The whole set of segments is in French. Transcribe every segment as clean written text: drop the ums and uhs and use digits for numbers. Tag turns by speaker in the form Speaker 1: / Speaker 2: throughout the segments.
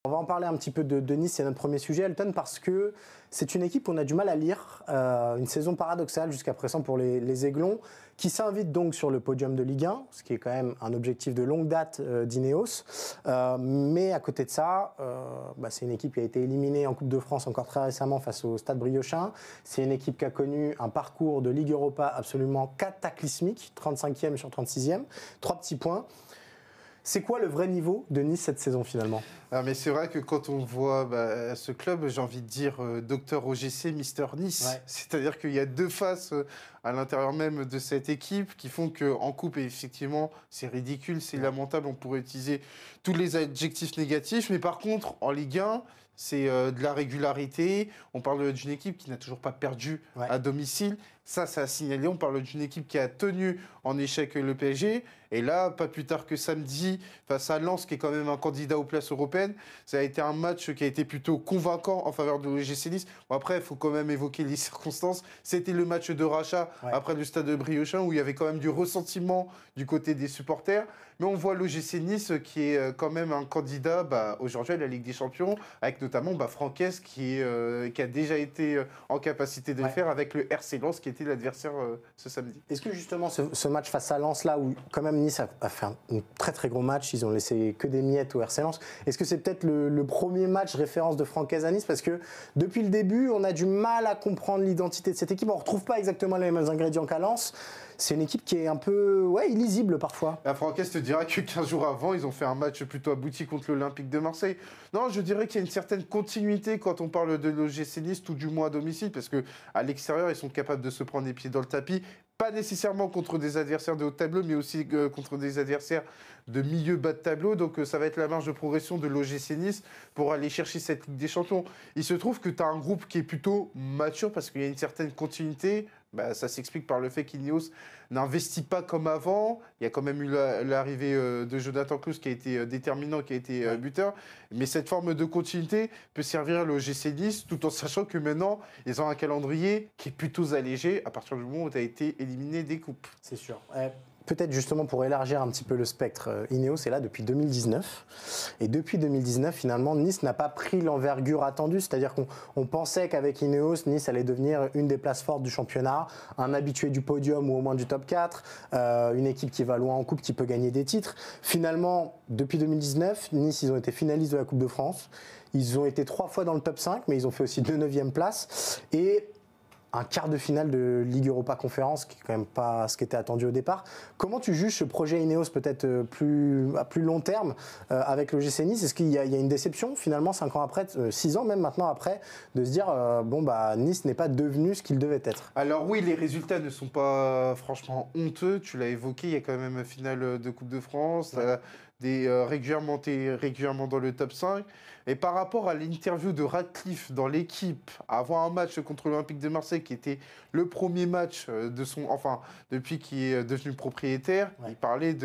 Speaker 1: On va en parler un petit peu de Nice, c'est notre premier sujet, Elton, parce que c'est une équipe qu'on a du mal à lire. Une saison paradoxale jusqu'à présent pour les Aiglons, qui s'invite donc sur le podium de Ligue 1, ce qui est quand même un objectif de longue date d'Ineos. Mais à côté de ça, c'est une équipe qui a été éliminée en Coupe de France encore très récemment face au Stade Briochin. C'est une équipe qui a connu un parcours de Ligue Europa absolument cataclysmique, 35e sur 36e, 3 petits points. C'est quoi le vrai niveau de Nice cette saison finalement ?
Speaker 2: Mais c'est vrai que quand on voit ce club, j'ai envie de dire Dr OGC, Mister Nice. Ouais. C'est-à-dire qu'il y a deux faces à l'intérieur même de cette équipe qui font qu'en coupe, effectivement, c'est ridicule, c'est lamentable. On pourrait utiliser tous les adjectifs négatifs. Mais par contre, en Ligue 1, c'est de la régularité. On parle d'une équipe qui n'a toujours pas perdu à domicile. Ça a signalé. On parle d'une équipe qui a tenu en échec le PSG. Et là, pas plus tard que samedi, face à Lens, qui est quand même un candidat aux places européennes, ça a été un match qui a été plutôt convaincant en faveur de l'OGC Nice. Bon, après, il faut quand même évoquer les circonstances. C'était le match de rachat après le stade de Briochin, où il y avait quand même du ressentiment du côté des supporters. Mais on voit l'OGC Nice qui est quand même un candidat aujourd'hui à la Ligue des Champions, avec notamment Franquès qui a déjà été en capacité de le faire avec le RC Lens, qui était l'adversaire ce samedi.
Speaker 1: Est-ce que justement ce match face à Lens, là où quand même Nice a fait un très très gros match, ils ont laissé que des miettes au RC Lens, est-ce que c'est peut-être le premier match référence de Franquès à Nice? Parce que depuis le début, on a du mal à comprendre l'identité de cette équipe, on ne retrouve pas exactement les mêmes ingrédients qu'à Lens. C'est une équipe qui est un peu illisible parfois.
Speaker 2: Franquès te dira que 15 jours avant, ils ont fait un match plutôt abouti contre l'Olympique de Marseille. Non, je dirais qu'il y a une certaine continuité quand on parle de l'OGC Nice, tout du moins à domicile, parce qu'à l'extérieur, ils sont capables de se prendre les pieds dans le tapis. Pas nécessairement contre des adversaires de haut de tableau, mais aussi contre des adversaires de milieu bas de tableau. Donc ça va être la marge de progression de l'OGC Nice pour aller chercher cette Ligue des Champions. Il se trouve que tu as un groupe qui est plutôt mature parce qu'il y a une certaine continuité. Ça s'explique par le fait qu'Ineos n'investit pas comme avant. Il y a quand même eu l'arrivée de Jonathan Klaus qui a été déterminant, qui a été buteur. Mais cette forme de continuité peut servir à l'OGC Nice tout en sachant que maintenant, ils ont un calendrier qui est plutôt allégé à partir du moment où tu as été éliminé des coupes.
Speaker 1: C'est sûr. Peut-être justement pour élargir un petit peu le spectre, Ineos est là depuis 2019. Et depuis 2019, finalement, Nice n'a pas pris l'envergure attendue. C'est-à-dire qu'on pensait qu'avec Ineos, Nice allait devenir une des places fortes du championnat, un habitué du podium ou au moins du top 4, une équipe qui va loin en coupe, qui peut gagner des titres. Finalement, depuis 2019, Nice, ils ont été finalistes de la Coupe de France. Ils ont été 3 fois dans le top 5, mais ils ont fait aussi 2 9e places. Et un quart de finale de Ligue Europa Conférence, qui n'est quand même pas ce qui était attendu au départ. Comment tu juges ce projet Ineos peut-être à plus long terme avec le GC Nice? Est-ce qu'il y a une déception finalement 5 ans après, 6 ans même maintenant après, de se dire Nice n'est pas devenu ce qu'il devait être?
Speaker 2: Alors oui, les résultats ne sont pas franchement honteux. Tu l'as évoqué, il y a quand même une finale de Coupe de France. Régulièrement dans le top 5. Et par rapport à l'interview de Ratcliffe dans l'équipe, avant un match contre l'Olympique de Marseille, qui était le premier match depuis qu'il est devenu propriétaire, il parlait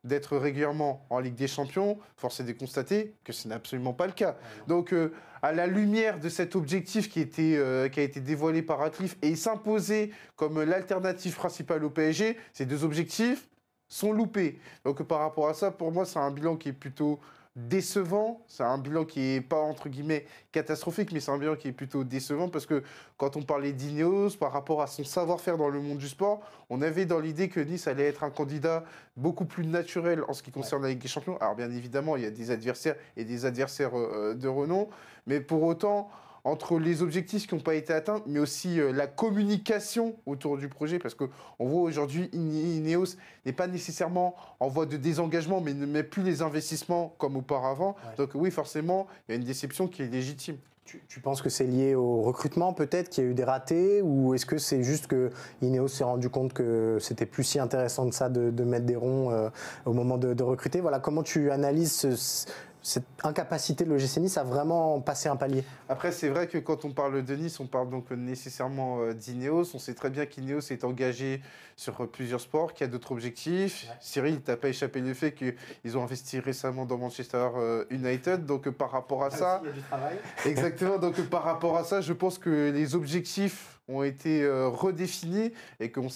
Speaker 2: d'être régulièrement en Ligue des Champions. Force est de constater que ce n'est absolument pas le cas. Donc, à la lumière de cet objectif qui a été dévoilé par Ratcliffe et s'imposer comme l'alternative principale au PSG, ces deux objectifs sont loupés. Donc par rapport à ça, pour moi, c'est un bilan qui est plutôt décevant. C'est un bilan qui n'est pas, entre guillemets, catastrophique, mais c'est un bilan qui est plutôt décevant parce que quand on parlait d'Ineos, par rapport à son savoir-faire dans le monde du sport, on avait dans l'idée que Nice allait être un candidat beaucoup plus naturel en ce qui concerne la Ligue des Champions. Alors bien évidemment, il y a des adversaires et des adversaires de renom, mais pour autant, entre les objectifs qui n'ont pas été atteints, mais aussi la communication autour du projet, parce qu'on voit aujourd'hui Ineos n'est pas nécessairement en voie de désengagement, mais ne met plus les investissements comme auparavant. Donc oui, forcément, il y a une déception qui est légitime.
Speaker 1: Tu penses que c'est lié au recrutement peut-être, qu'il y a eu des ratés, ou est-ce que c'est juste que Ineos s'est rendu compte que c'était plus si intéressant que ça de mettre des ronds au moment de recruter? Voilà, comment tu analyses cette incapacité de l'OGC Nice à vraiment passer un palier?
Speaker 2: Après, c'est vrai que quand on parle de Nice, on parle donc nécessairement d'Ineos. On sait très bien qu'Ineos est engagé sur plusieurs sports, qu'il y a d'autres objectifs. Ouais. Cyril, t'as pas échappé le fait qu'ils ont investi récemment dans Manchester United. Donc par rapport à ça,
Speaker 1: il y a du travail.
Speaker 2: Exactement. Donc par rapport à ça, je pense que les objectifs ont été redéfinis et qu'on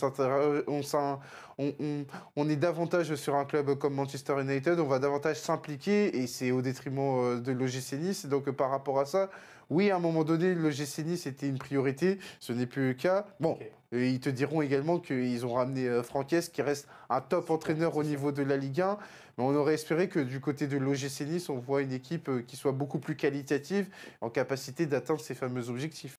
Speaker 2: on est davantage sur un club comme Manchester United, on va davantage s'impliquer et c'est au détriment de l'OGC Nice. Donc par rapport à ça, oui, à un moment donné, l'OGC Nice était une priorité, ce n'est plus le cas. Bon,
Speaker 1: Ok.
Speaker 2: et ils te diront également qu'ils ont ramené Franquès, qui reste un top entraîneur au niveau de la Ligue 1. Mais on aurait espéré que du côté de l'OGC Nice, on voit une équipe qui soit beaucoup plus qualitative, en capacité d'atteindre ces fameux objectifs.